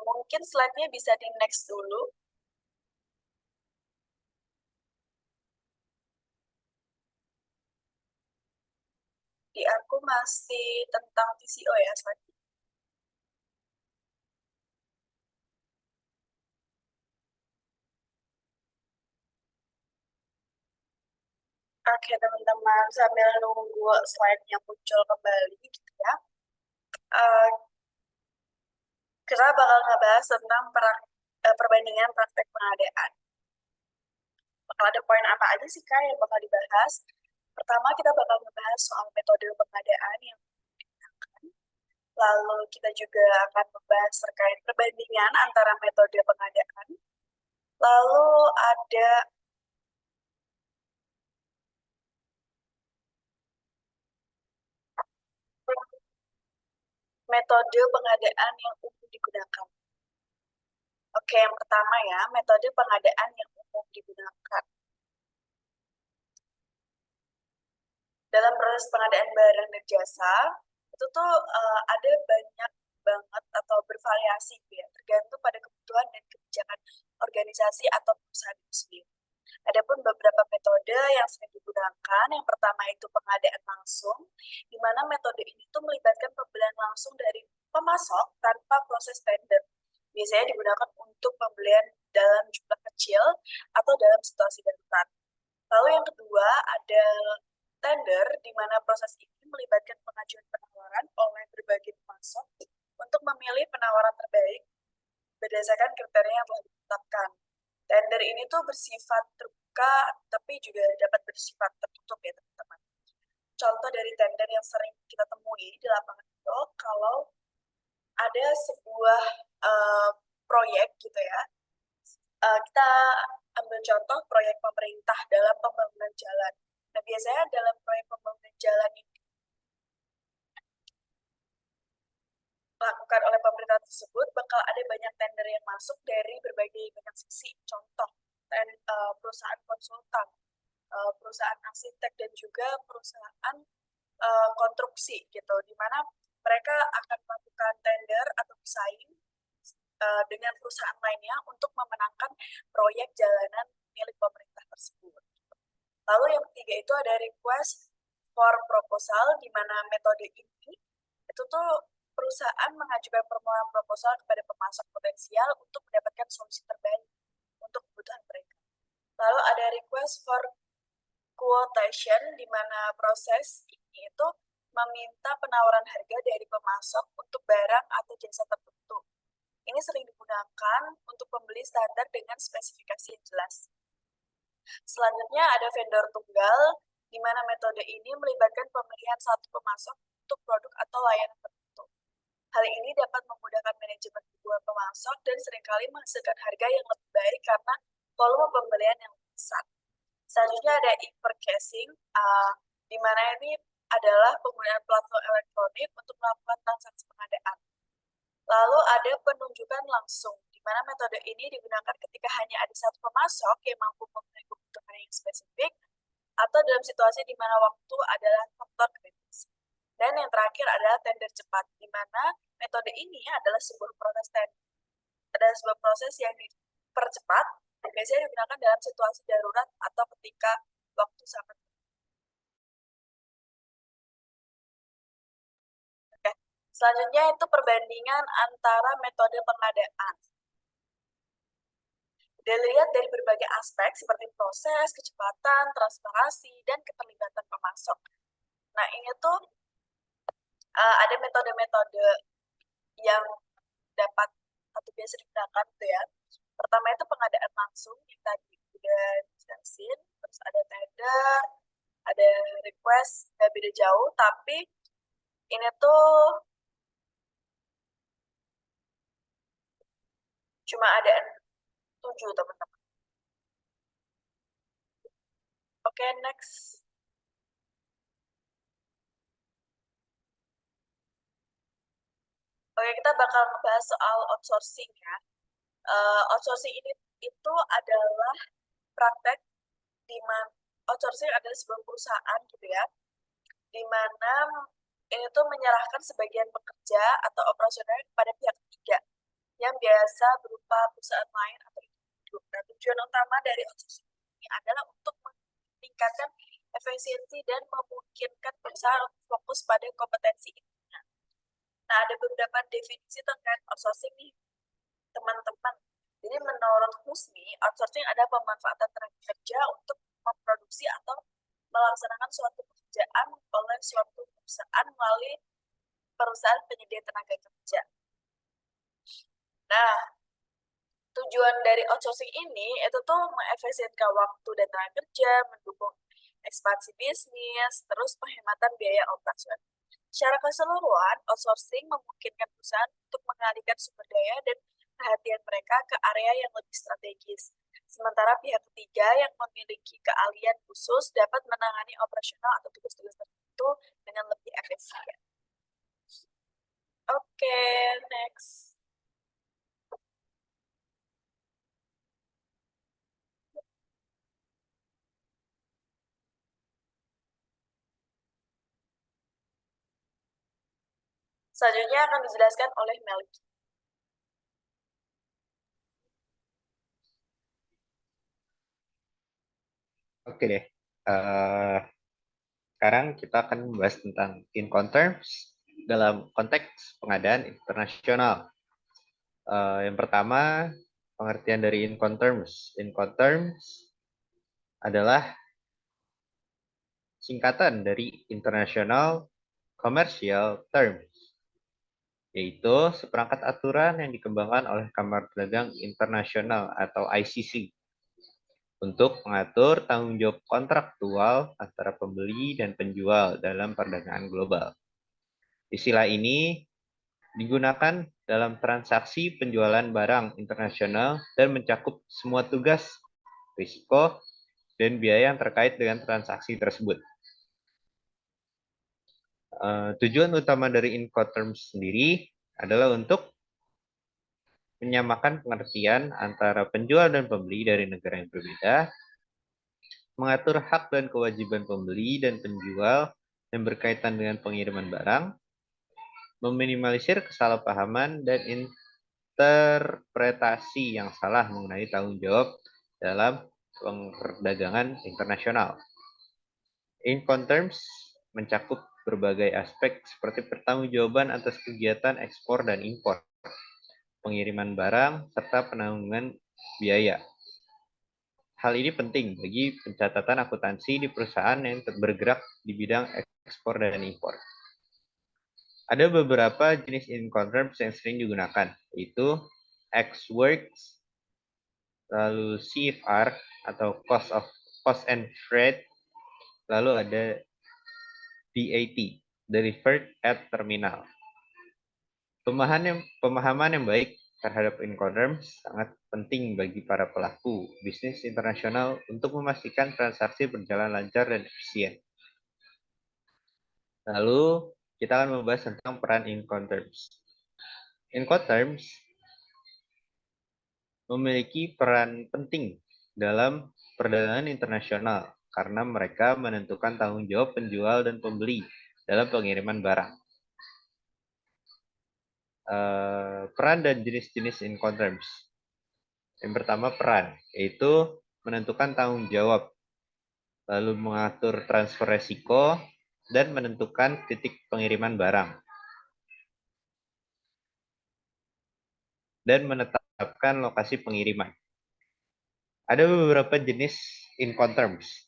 mungkin slide-nya bisa di next dulu. Di aku masih tentang TCO ya, slide. Oke, teman-teman, sambil nunggu slide-nya muncul kembali, gitu ya. Kita bakal ngebahas tentang perbandingan praktek pengadaan. Bakal ada poin apa aja sih, Kak, yang bakal dibahas? Pertama, kita bakal ngebahas soal metode pengadaan yang digunakan. Lalu kita juga akan membahas terkait perbandingan antara metode pengadaan. Lalu ada metode pengadaan yang umum digunakan. Oke, yang pertama ya, metode pengadaan yang umum digunakan. Dalam proses pengadaan barang dan jasa, itu tuh ada banyak banget atau bervariasi ya, tergantung pada kebutuhan dan kebijakan organisasi atau perusahaan itu sendiri. Adapun beberapa metode yang sering digunakan, yang pertama itu pengadaan langsung, di mana metode ini tuh melibatkan pembelian langsung dari pemasok tanpa proses tender. Biasanya digunakan untuk pembelian dalam jumlah kecil atau dalam situasi darurat. Lalu yang kedua ada tender, di mana proses ini melibatkan pengajuan penawaran oleh berbagai pemasok untuk memilih penawaran terbaik berdasarkan kriteria yang telah ditetapkan. Tender ini tuh bersifat terbuka, tapi juga dapat bersifat tertutup ya teman-teman. Contoh dari tender yang sering kita temui di lapangan itu, kalau ada sebuah proyek gitu ya, kita ambil contoh proyek pemerintah dalam pembangunan jalan. Nah, biasanya dalam proyek pembangunan jalan ini dilakukan oleh pemerintah tersebut, bakal ada banyak tender yang masuk dari berbagai banyak sisi. Contoh, perusahaan konsultan, perusahaan arsitek, dan juga perusahaan konstruksi gitu, di mana mereka akan melakukan tender atau bersaing dengan perusahaan lainnya untuk memenangkan proyek jalanan milik pemerintah tersebut. Lalu yang ketiga itu ada request for proposal, di mana metode ini itu tuh perusahaan mengajukan permohonan proposal kepada pemasok potensial untuk mendapatkan solusi terbaik untuk kebutuhan mereka. Lalu ada request for quotation, di mana proses ini itu meminta penawaran harga dari pemasok untuk barang atau jasa tertentu. Ini sering digunakan untuk pembeli standar dengan spesifikasi yang jelas. Selanjutnya ada vendor tunggal, di mana metode ini melibatkan pemilihan satu pemasok untuk produk atau layanan tertentu. Hal ini dapat memudahkan manajemen hubungan pemasok dan seringkali menghasilkan harga yang lebih baik karena volume pembelian yang besar. Selanjutnya ada e-purchasing, di mana ini adalah penggunaan platform elektronik untuk melakukan transaksi pengadaan. Lalu ada penunjukan langsung, di mana metode ini digunakan ketika hanya ada satu pemasok yang mampu memenuhi kebutuhan yang spesifik, atau dalam situasi di mana waktu adalah faktor kritis. Dan yang terakhir adalah tender cepat, di mana metode ini adalah sebuah proses yang dipercepat, biasanya digunakan dalam situasi darurat atau ketika waktu sangat. Oke. Selanjutnya itu perbandingan antara metode pengadaan. Dilihat dari berbagai aspek seperti proses, kecepatan, transparansi, dan keterlibatan pemasok. Nah, ini tuh ada metode-metode yang dapat atau biasa digunakan tuh ya. Pertama itu pengadaan langsung yang tadi udah dijelasin, terus ada tender, ada request, nggak beda jauh, tapi ini tuh cuma ada 7 teman-teman. Oke, next. Oke, kita bakal ngebahas soal outsourcing ya. Outsourcing ini itu adalah praktek di mana outsourcing adalah sebuah perusahaan gitu ya, di mana ini tuh menyerahkan sebagian pekerja atau operasional kepada pihak ketiga yang biasa berupa perusahaan lain atau individu. Nah, tujuan utama dari outsourcing ini adalah untuk meningkatkan efisiensi dan memungkinkan perusahaan untuk fokus pada kompetensi intinya. Nah, ada beberapa definisi terkait outsourcing nih, teman-teman. Jadi menurut Husni, outsourcing adalah pemanfaatan tenaga kerja untuk memproduksi atau melaksanakan suatu pekerjaan oleh suatu perusahaan melalui perusahaan penyedia tenaga kerja. Nah, tujuan dari outsourcing ini itu tuh mengefisienkan waktu dan tenaga kerja, mendukung ekspansi bisnis, terus penghematan biaya operasional. Secara keseluruhan, outsourcing memungkinkan perusahaan untuk mengalihkan sumber daya dan perhatian mereka ke area yang lebih strategis. Sementara pihak ketiga yang memiliki keahlian khusus dapat menangani operasional atau tugas-tugas tertentu dengan lebih efisien. Oke, next. Selanjutnya akan dijelaskan oleh Melki. Oke deh. Sekarang kita akan membahas tentang Incoterms dalam konteks pengadaan internasional. Yang pertama, pengertian dari Incoterms. Incoterms adalah singkatan dari International Commercial Terms, yaitu seperangkat aturan yang dikembangkan oleh Kamar Dagang Internasional atau ICC untuk mengatur tanggung jawab kontraktual antara pembeli dan penjual dalam perdagangan global. Istilah ini digunakan dalam transaksi penjualan barang internasional dan mencakup semua tugas, risiko, dan biaya yang terkait dengan transaksi tersebut. Tujuan utama dari Incoterms sendiri adalah untuk menyamakan pengertian antara penjual dan pembeli dari negara yang berbeda, mengatur hak dan kewajiban pembeli dan penjual yang berkaitan dengan pengiriman barang, meminimalisir kesalahpahaman dan interpretasi yang salah mengenai tanggung jawab dalam perdagangan internasional. Incoterms mencakup berbagai aspek seperti pertanggungjawaban atas kegiatan ekspor dan impor, pengiriman barang, serta penanggungan biaya. Hal ini penting bagi pencatatan akuntansi di perusahaan yang bergerak di bidang ekspor dan impor. Ada beberapa jenis Incoterms yang sering digunakan, yaitu Ex-Works, lalu CFR atau Cost and Freight, lalu ada DAT, Delivered at Terminal. Pemahaman yang baik terhadap Incoterms sangat penting bagi para pelaku bisnis internasional untuk memastikan transaksi berjalan lancar dan efisien. Lalu kita akan membahas tentang peran Incoterms. Incoterms memiliki peran penting dalam perdagangan internasional karena mereka menentukan tanggung jawab penjual dan pembeli dalam pengiriman barang. Peran dan jenis-jenis Incoterms. Yang pertama peran, yaitu menentukan tanggung jawab, lalu mengatur transfer resiko, dan menentukan titik pengiriman barang. Dan menetapkan lokasi pengiriman. Ada beberapa jenis Incoterms.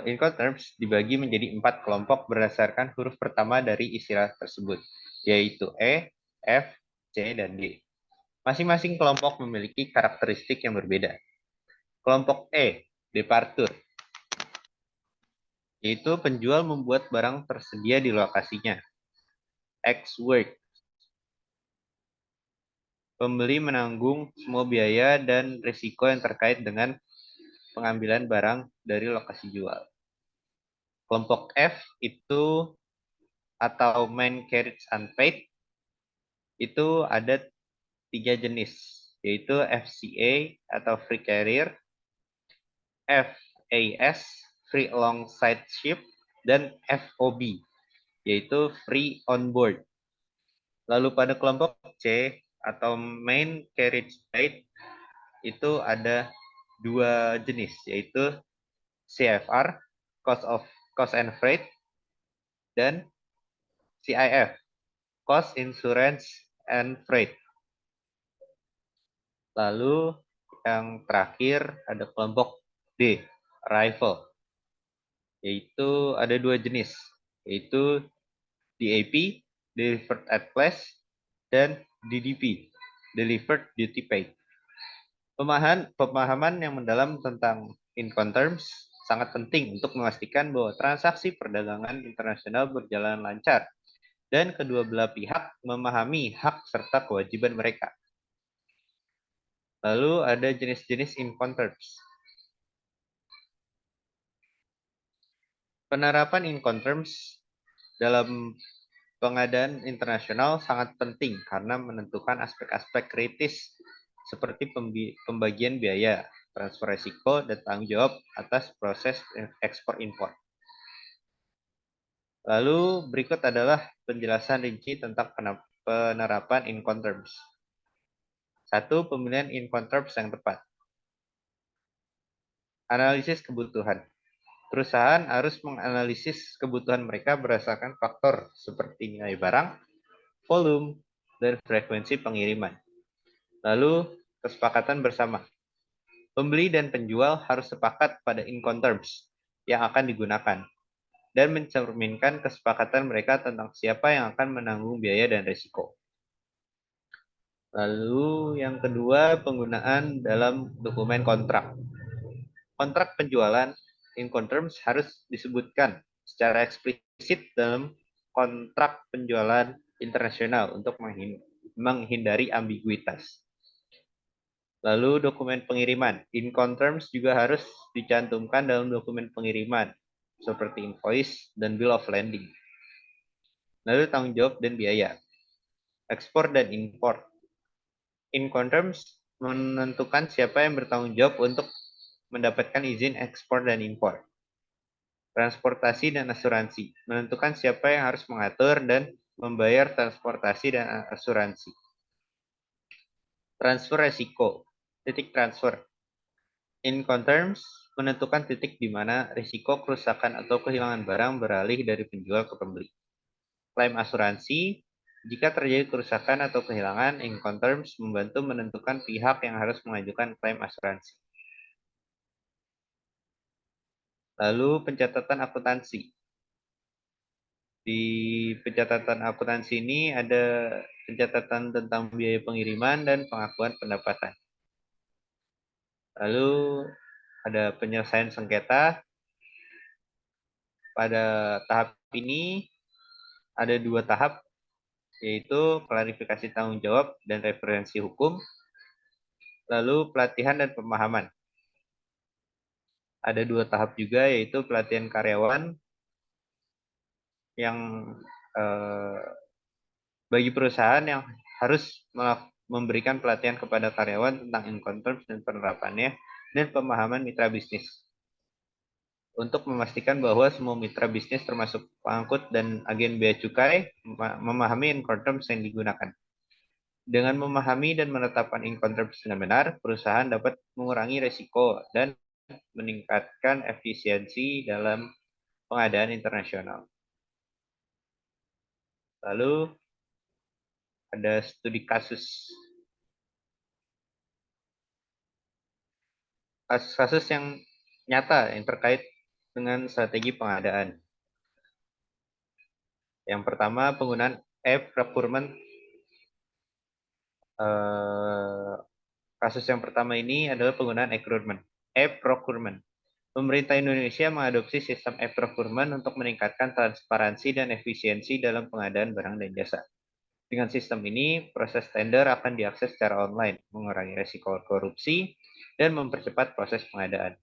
Incoterms dibagi menjadi 4 kelompok berdasarkan huruf pertama dari istilah tersebut, yaitu E, F, C, dan D. Masing-masing kelompok memiliki karakteristik yang berbeda. Kelompok E, departure, yaitu penjual membuat barang tersedia di lokasinya. Ex-work, pembeli menanggung semua biaya dan risiko yang terkait dengan pengambilan barang dari lokasi jual. Kelompok F itu atau main carriage unpaid, itu ada 3 jenis, yaitu FCA atau free carrier, FAS, free alongside ship, dan FOB, yaitu free on board. Lalu pada kelompok C atau main carriage rate itu ada dua jenis, yaitu CFR, cost and freight, dan CIF, cost, insurance, and freight. Lalu yang terakhir ada kelompok D, arrival, yaitu ada dua jenis, yaitu DAP, delivered at place, dan DDP, delivered duty paid. Pemahaman yang mendalam tentang Incoterms sangat penting untuk memastikan bahwa transaksi perdagangan internasional berjalan lancar dan kedua belah pihak memahami hak serta kewajiban mereka. Lalu ada jenis-jenis Incoterms. Penerapan Incoterms dalam pengadaan internasional sangat penting karena menentukan aspek-aspek kritis seperti pembagian biaya, transfer risiko, dan tanggung jawab atas proses ekspor-impor. Lalu berikut adalah penjelasan rinci tentang penerapan Incoterms. 1. Pemilihan Incoterms yang tepat. Analisis kebutuhan. Perusahaan harus menganalisis kebutuhan mereka berdasarkan faktor seperti nilai barang, volume, dan frekuensi pengiriman. Lalu, kesepakatan bersama. Pembeli dan penjual harus sepakat pada Incoterms yang akan digunakan dan mencerminkan kesepakatan mereka tentang siapa yang akan menanggung biaya dan risiko. Lalu yang kedua, penggunaan dalam dokumen kontrak. Kontrak penjualan Incoterms harus disebutkan secara eksplisit dalam kontrak penjualan internasional untuk menghindari ambiguitas. Lalu dokumen pengiriman. Incoterms juga harus dicantumkan dalam dokumen pengiriman seperti invoice dan bill of lading. Lalu tanggung jawab dan biaya. Ekspor dan impor. Incoterms menentukan siapa yang bertanggung jawab untuk mendapatkan izin ekspor dan impor. Transportasi dan asuransi. Menentukan siapa yang harus mengatur dan membayar transportasi dan asuransi. Transfer resiko. Titik transfer. Incoterms menentukan titik di mana risiko kerusakan atau kehilangan barang beralih dari penjual ke pembeli. Klaim asuransi. Jika terjadi kerusakan atau kehilangan, Incoterms membantu menentukan pihak yang harus mengajukan klaim asuransi. Lalu pencatatan akuntansi. Di pencatatan akuntansi ini ada pencatatan tentang biaya pengiriman dan pengakuan pendapatan. Lalu ada penyelesaian sengketa. Pada tahap ini ada dua tahap, yaitu klarifikasi tanggung jawab dan referensi hukum, lalu pelatihan dan pemahaman. Ada dua tahap juga, yaitu pelatihan karyawan yang bagi perusahaan yang harus memberikan pelatihan kepada karyawan tentang Incoterms dan penerapannya, dan pemahaman mitra bisnis. Untuk memastikan bahwa semua mitra bisnis termasuk pengangkut dan agen bea cukai memahami Incoterms yang digunakan. Dengan memahami dan menetapkan Incoterms dengan benar, perusahaan dapat mengurangi risiko dan meningkatkan efisiensi dalam pengadaan internasional. Lalu ada studi kasus. Kasus-kasus yang nyata yang terkait dengan strategi pengadaan. Yang pertama, penggunaan e-procurement. Kasus yang pertama ini adalah penggunaan e-procurement. Pemerintah Indonesia mengadopsi sistem e-procurement untuk meningkatkan transparansi dan efisiensi dalam pengadaan barang dan jasa. Dengan sistem ini, proses tender akan diakses secara online, mengurangi risiko korupsi, dan mempercepat proses pengadaan.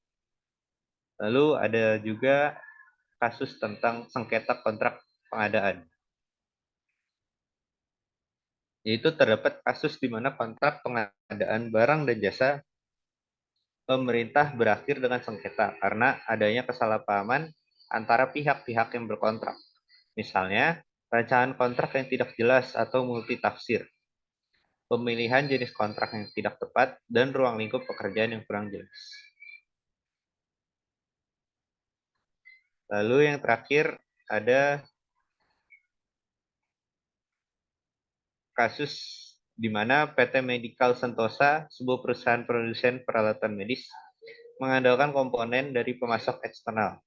Lalu ada juga kasus tentang sengketa kontrak pengadaan. Yaitu terdapat kasus di mana kontrak pengadaan barang dan jasa pemerintah berakhir dengan sengketa karena adanya kesalahpahaman antara pihak-pihak yang berkontrak. Misalnya, Rancangan kontrak yang tidak jelas atau multitafsir, pemilihan jenis kontrak yang tidak tepat, dan ruang lingkup pekerjaan yang kurang jelas. Lalu yang terakhir ada kasus di mana PT Medical Sentosa, sebuah perusahaan produsen peralatan medis, mengandalkan komponen dari pemasok eksternal.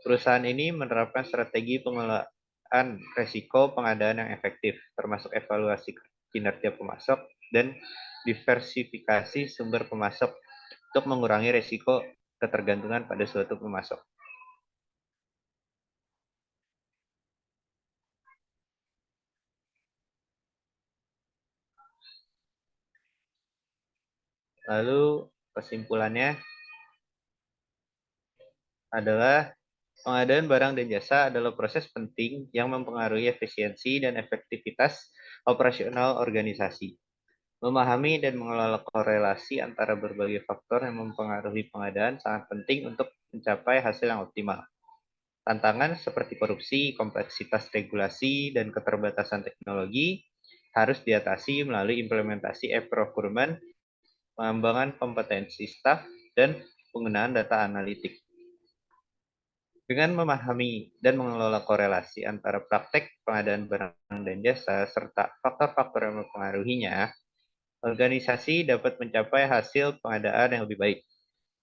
Perusahaan ini menerapkan strategi pengelolaan risiko pengadaan yang efektif, termasuk evaluasi kinerja pemasok dan diversifikasi sumber pemasok untuk mengurangi risiko ketergantungan pada suatu pemasok. Lalu kesimpulannya adalah pengadaan barang dan jasa adalah proses penting yang mempengaruhi efisiensi dan efektivitas operasional organisasi. Memahami dan mengelola korelasi antara berbagai faktor yang mempengaruhi pengadaan sangat penting untuk mencapai hasil yang optimal. Tantangan seperti korupsi, kompleksitas regulasi, dan keterbatasan teknologi harus diatasi melalui implementasi e-procurement, pengembangan kompetensi staf, dan penggunaan data analitik. Dengan memahami dan mengelola korelasi antara praktek pengadaan barang dan jasa serta faktor-faktor yang mempengaruhinya, organisasi dapat mencapai hasil pengadaan yang lebih baik.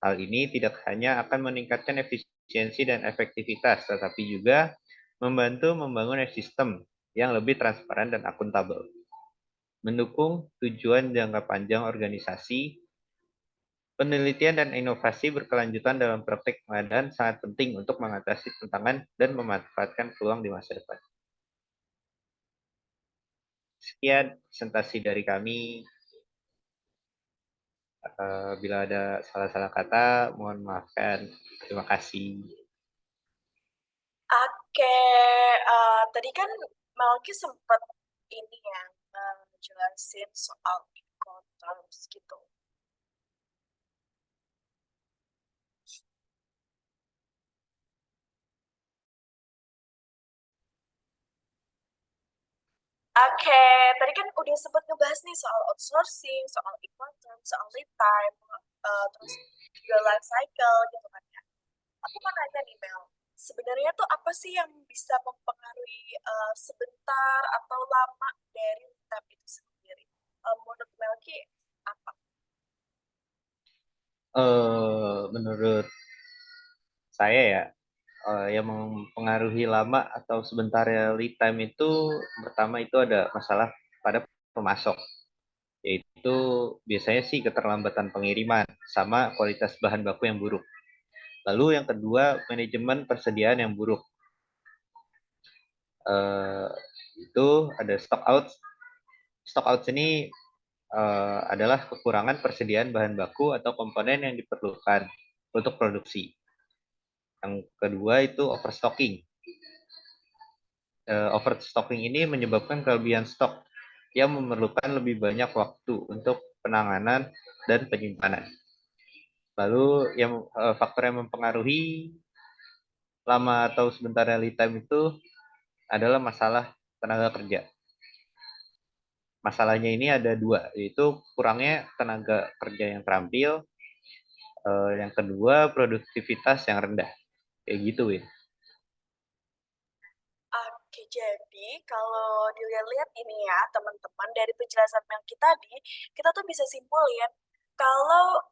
Hal ini tidak hanya akan meningkatkan efisiensi dan efektivitas, tetapi juga membantu membangun sistem yang lebih transparan dan akuntabel. Mendukung tujuan jangka panjang organisasi, penelitian dan inovasi berkelanjutan dalam praktik pengadaan sangat penting untuk mengatasi tantangan dan memanfaatkan peluang di masa depan. Sekian presentasi dari kami. Bila ada salah-salah kata, mohon maafkan. Terima kasih. Oke, tadi kan Malki sempat ini ya, jelasin soal Incoterms gitu. Oke, tadi kan udah sempat ngebahas nih soal outsourcing, soal Incoterms, soal lead time, terus juga life cycle gitu kan ya. Aku mau nanya nih Mel, sebenarnya tuh apa sih yang bisa mempengaruhi sebentar atau lama dari lead time itu sendiri? Menurut Melki apa? Menurut saya ya, yang mempengaruhi lama atau sebentar lead time itu pertama itu ada masalah pada pemasok, yaitu biasanya sih keterlambatan pengiriman sama kualitas bahan baku yang buruk. Lalu yang kedua, manajemen persediaan yang buruk. Itu ada stock out. Stock out ini adalah kekurangan persediaan bahan baku atau komponen yang diperlukan untuk produksi. Yang kedua itu overstocking. Overstocking ini menyebabkan kelebihan stok yang memerlukan lebih banyak waktu untuk penanganan dan penyimpanan. Lalu yang faktor yang mempengaruhi lama atau sebentar lead time itu adalah masalah tenaga kerja. Masalahnya ini ada dua, yaitu kurangnya tenaga kerja yang terampil, yang kedua produktivitas yang rendah. Kayak gitu, Win. Oke, jadi kalau dilihat-lihat ini ya, teman-teman, dari penjelasan Melki tadi, kita tuh bisa simpulin kalau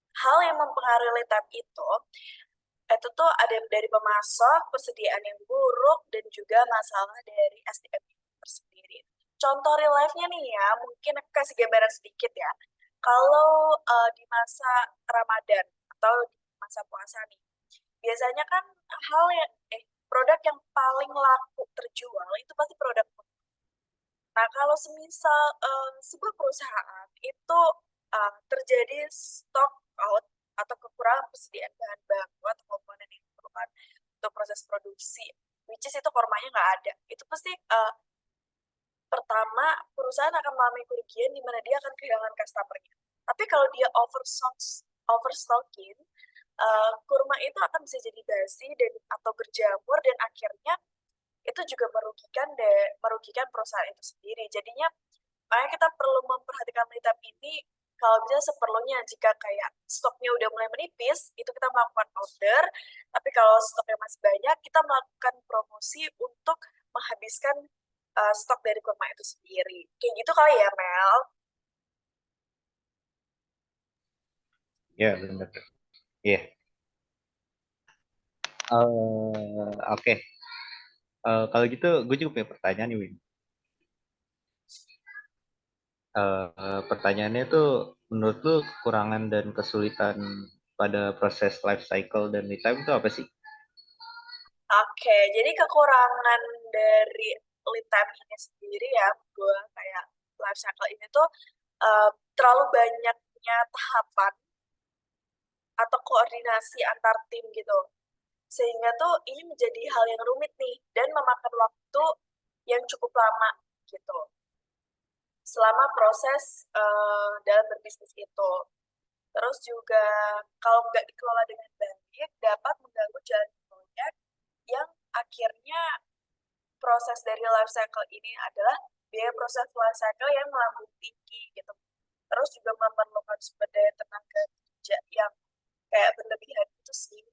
hal yang mempengaruhi lead time itu tuh ada dari pemasok, persediaan yang buruk, dan juga masalah dari SDM tersendiri. Contoh real life-nya nih ya, mungkin aku kasih gambaran sedikit ya. Kalau di masa Ramadan atau di masa puasa nih, biasanya kan hal yang produk yang paling laku terjual itu pasti produk. Nah, kalau semisal sebuah perusahaan itu terjadi stock out atau kekurangan persediaan bahan baku atau komponen yang diperlukan untuk proses produksi, which is itu kormanya nggak ada, itu pasti pertama perusahaan akan mengalami kerugian di mana dia akan kehilangan customer-nya. Tapi kalau dia overstocking, kurma itu akan bisa jadi basi dan atau berjamur dan akhirnya itu juga merugikan perusahaan itu sendiri. Jadinya makanya kita perlu memperhatikan lead time ini kalau bisa seperlunya. Jika kayak stoknya udah mulai menipis, itu kita melakukan order. Tapi kalau stoknya masih banyak, kita melakukan promosi untuk menghabiskan stok dari kurma itu sendiri. Kayak gitu kali ya, Mel. Ya, benar. Iya. Oke. Kalau gitu, gue juga punya pertanyaan nih, Win. Pertanyaannya tuh, menurut lu kekurangan dan kesulitan pada proses life cycle dan lead time itu apa sih? Oke, jadi kekurangan dari lead time ini sendiri ya, gue kayak life cycle ini tuh eh, terlalu banyaknya tahapan atau koordinasi antar tim gitu. Sehingga tuh ini menjadi hal yang rumit nih dan memakan waktu yang cukup lama gitu selama proses dalam berbisnis itu. Terus juga kalau nggak dikelola dengan baik dapat mengganggu jalan proyek yang akhirnya proses dari life cycle ini adalah biaya proses life cycle yang melambung tinggi gitu. Terus juga memerlukan sumber daya tenaga kerja yang kayak berlebihan itu sih.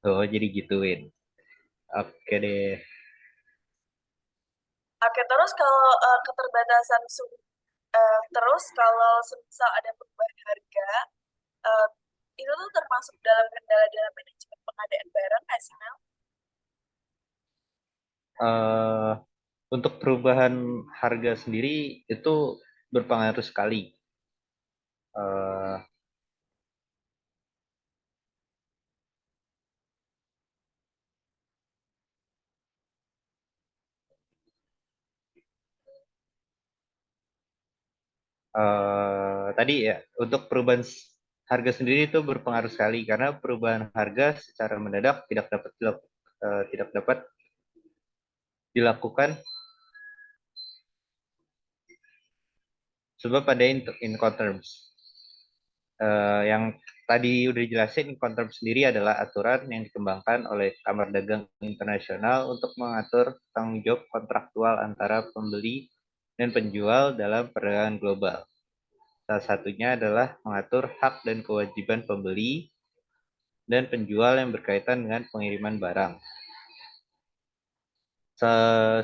Oh, jadi gituin. Oke deh. Oke, terus kalau keterbatasan terus kalau semisal ada perubahan harga, eh, itu tuh termasuk dalam kendala dalam manajemen pengadaan barang nggak sih, Mel? Eh, untuk perubahan harga sendiri itu berpengaruh sekali. Eh, Tadi ya, untuk perubahan harga sendiri itu berpengaruh sekali karena perubahan harga secara mendadak tidak dapat dilakukan sebab ada Incoterms. Yang tadi udah dijelasin, Incoterms sendiri adalah aturan yang dikembangkan oleh Kamar Dagang Internasional untuk mengatur tanggung jawab kontraktual antara pembeli dan penjual dalam perdagangan global. Salah satunya adalah mengatur hak dan kewajiban pembeli dan penjual yang berkaitan dengan pengiriman barang.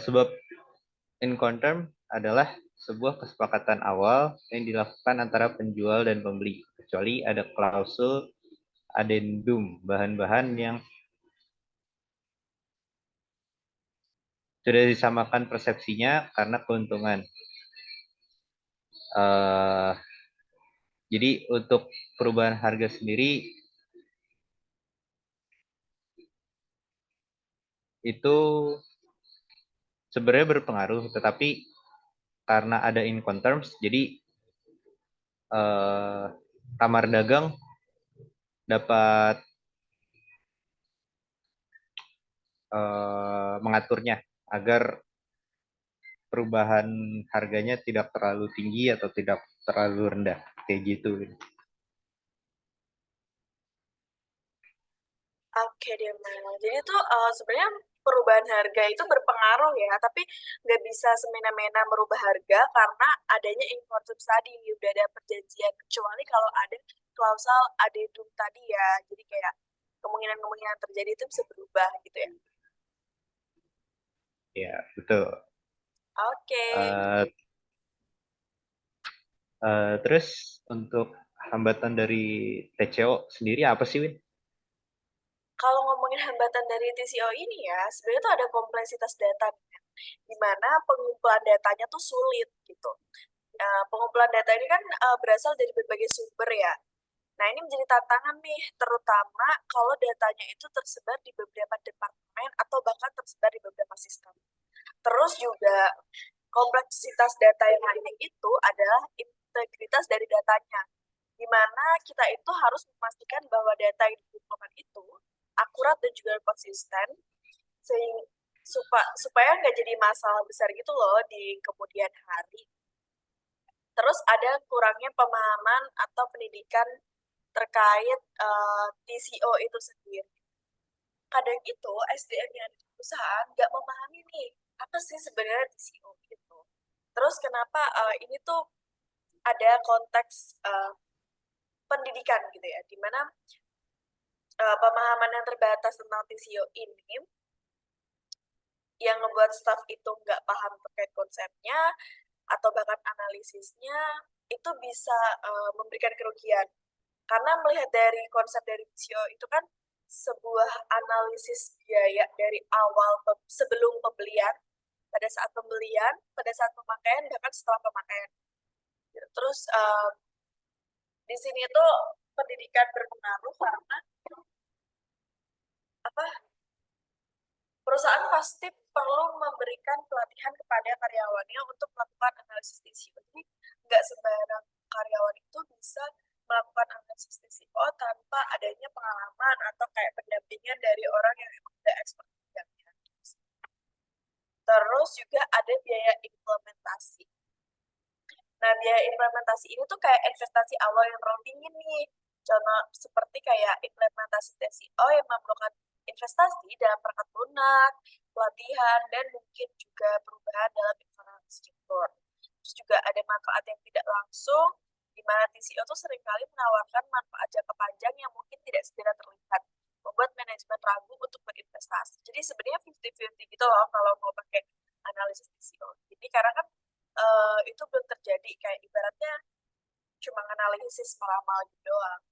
Sebab Incoterm adalah sebuah kesepakatan awal yang dilakukan antara penjual dan pembeli, kecuali ada klausul addendum, bahan-bahan yang sudah disamakan persepsinya karena keuntungan. Uh, jadi untuk perubahan harga sendiri itu sebenarnya berpengaruh, tetapi karena ada Incoterms, jadi kamar dagang dapat mengaturnya agar perubahan harganya tidak terlalu tinggi atau tidak terlalu rendah kayak gitu. Oke deh, Mel. Jadi tuh sebenarnya perubahan harga itu berpengaruh ya, tapi nggak bisa semena-mena merubah harga karena adanya imported tadi, udah ada perjanjian. Kecuali kalau ada klausal addendum tadi ya, jadi kayak kemungkinan-kemungkinan terjadi itu bisa berubah gitu ya. Ya, betul. Oke, Uh, terus untuk hambatan dari TCO sendiri apa sih, Win? kalau ngomongin hambatan dari TCO ini ya, sebenarnya tuh ada kompleksitas data, di mana pengumpulan datanya tuh sulit gitu. Pengumpulan data ini kan berasal dari berbagai sumber ya. Nah, ini menjadi tantangan nih, terutama kalau datanya itu tersebar di beberapa departemen atau bahkan tersebar di beberapa sistem. Terus juga kompleksitas data yang lainnya itu adalah integritas dari datanya, di mana kita itu harus memastikan bahwa data yang dikumpulkan itu akurat dan juga konsisten, supaya nggak jadi masalah besar gitu loh di kemudian hari. Terus ada kurangnya pemahaman atau pendidikan terkait TCO itu sendiri. Kadang itu SDM yang ada di perusahaan nggak memahami nih apa sih sebenarnya TCO gitu. Terus kenapa ini tuh ada konteks pendidikan gitu ya, di mana pemahaman yang terbatas tentang TCO ini yang membuat staff itu nggak paham terkait konsepnya atau bahkan analisisnya itu bisa memberikan kerugian. Karena melihat dari konsep dari TCO itu kan sebuah analisis biaya dari awal sebelum pembelian, pada saat pembelian, pada saat pemakaian, bahkan setelah pemakaian. Terus di sini tuh pendidikan berpengaruh karena apa? Perusahaan pasti perlu memberikan pelatihan kepada karyawannya untuk melakukan analisis TCO. Jadi nggak sembarang karyawan itu bisa melakukan analisis TCO tanpa adanya pengalaman atau kayak pendampingan dari orang yang emang udah expert di bidangnya. Terus juga ada biaya implementasi. Nah, biaya implementasi ini tuh kayak investasi awal yang terlalu tinggi nih. Contoh seperti kayak implementasi TCO yang memerlukan investasi dalam perangkat lunak, pelatihan, dan mungkin juga perubahan dalam infrastruktur. Terus juga ada manfaat yang tidak langsung, di mana TCO tuh seringkali menawarkan manfaat jangka panjang yang mungkin tidak segera terlihat, membuat manajemen ragu untuk berinvestasi. Jadi sebenarnya 50-50 gitu loh kalau mau pakai analisis TCO. Jadi karena kan itu belum terjadi, kayak ibaratnya cuma analisis malah gitu doang.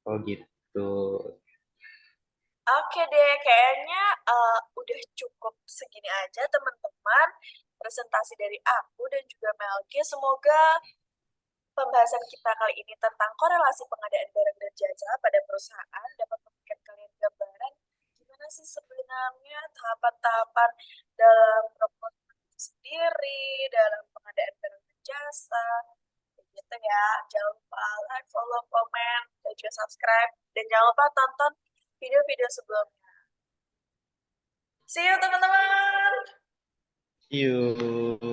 Oh gitu. Oke deh, kayaknya udah cukup segini aja teman-teman presentasi dari aku dan juga Melki. Semoga pembahasan kita kali ini tentang korelasi pengadaan barang dan jasa pada perusahaan dapat memberikan kalian gambaran gimana sih sebenarnya tahapan-tahapan dalam promosi itu sendiri, dalam pengadaan barang dan jasa. Gitu ya, jangan lupa like, follow, komen, dan juga subscribe. Dan jangan lupa tonton video-video sebelumnya. See you teman-teman! See you.